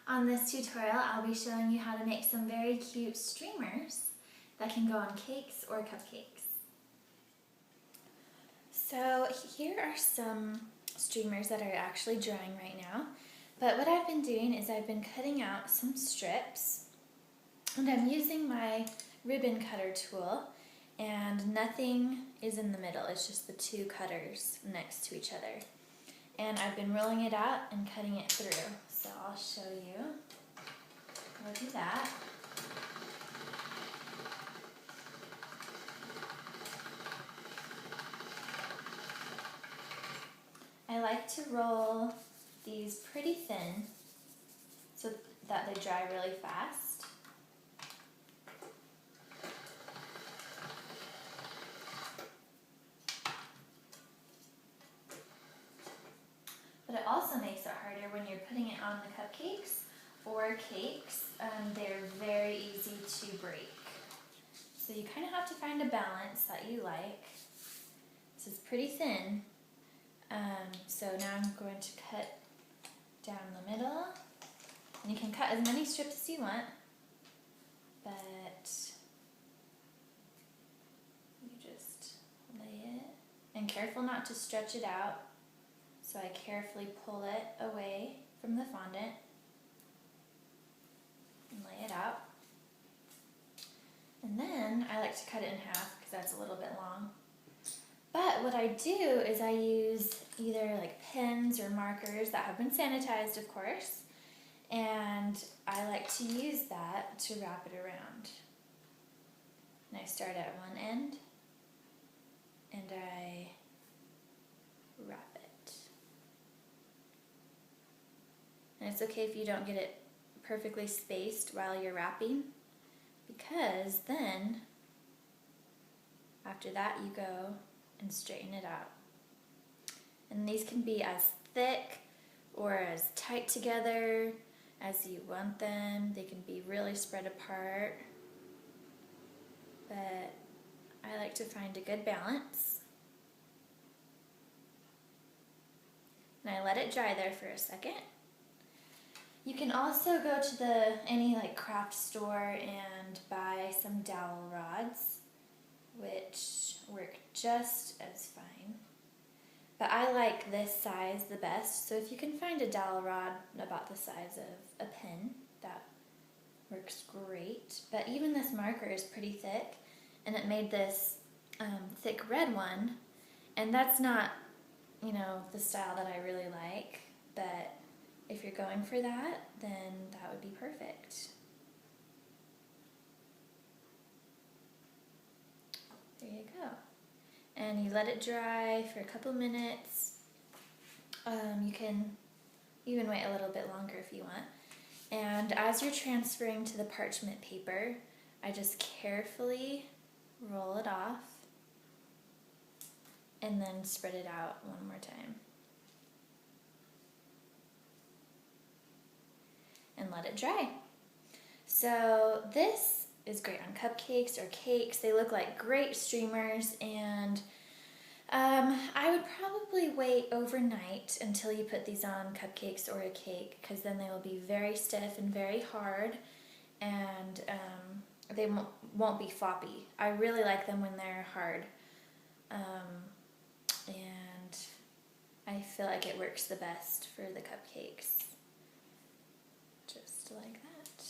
On this tutorial, I'll be showing you how to make some very cute streamers that can go on cakes or cupcakes. So here are some streamers that are actually drying right now. But what I've been doing is I've been cutting out some strips, and I'm using my ribbon cutter tool, and nothing is in the middle. It's just the two cutters next to each other. And I've been rolling it out and cutting it through. So I'll show you how to do that. I like to roll these pretty thin so that they dry really fast. But it also makes it harder when you're putting it on the cupcakes or cakes. They're very easy to break. So you kind of have to find a balance that you like. This is pretty thin. So now I'm going to cut down the middle. And you can cut as many strips as you want, but you just lay it, and careful not to stretch it out. So I carefully pull it away from the fondant and lay it out. And then I like to cut it in half because that's a little bit long. But what I do is I use either like pens or markers that have been sanitized, of course, and I like to use that to wrap it around. And I start at one end and I wrap it. And it's okay if you don't get it perfectly spaced while you're wrapping, because then after that you go and straighten it out. And these can be as thick or as tight together as you want them. They can be really spread apart, but I like to find a good balance. And I let it dry there for a second. You can also go to any craft store and buy some dowel rods, which work just as fine. But I like this size the best, so if you can find a dowel rod about the size of a pen, that works great. But even this marker is pretty thick, and it made this thick red one, and that's not, the style that I really like, but if you're going for that, then that would be perfect. There you go. And you let it dry for a couple minutes. You can even wait a little bit longer if you want. And as you're transferring to the parchment paper, I just carefully roll it off and then spread it out one more time. And let it dry. So this is great on cupcakes or cakes. They look like great streamers, and I would probably wait overnight until you put these on cupcakes or a cake, because then they will be very stiff and very hard, and they won't be floppy. I really like them when they're hard, and I feel like it works the best for the cupcakes. Just like that.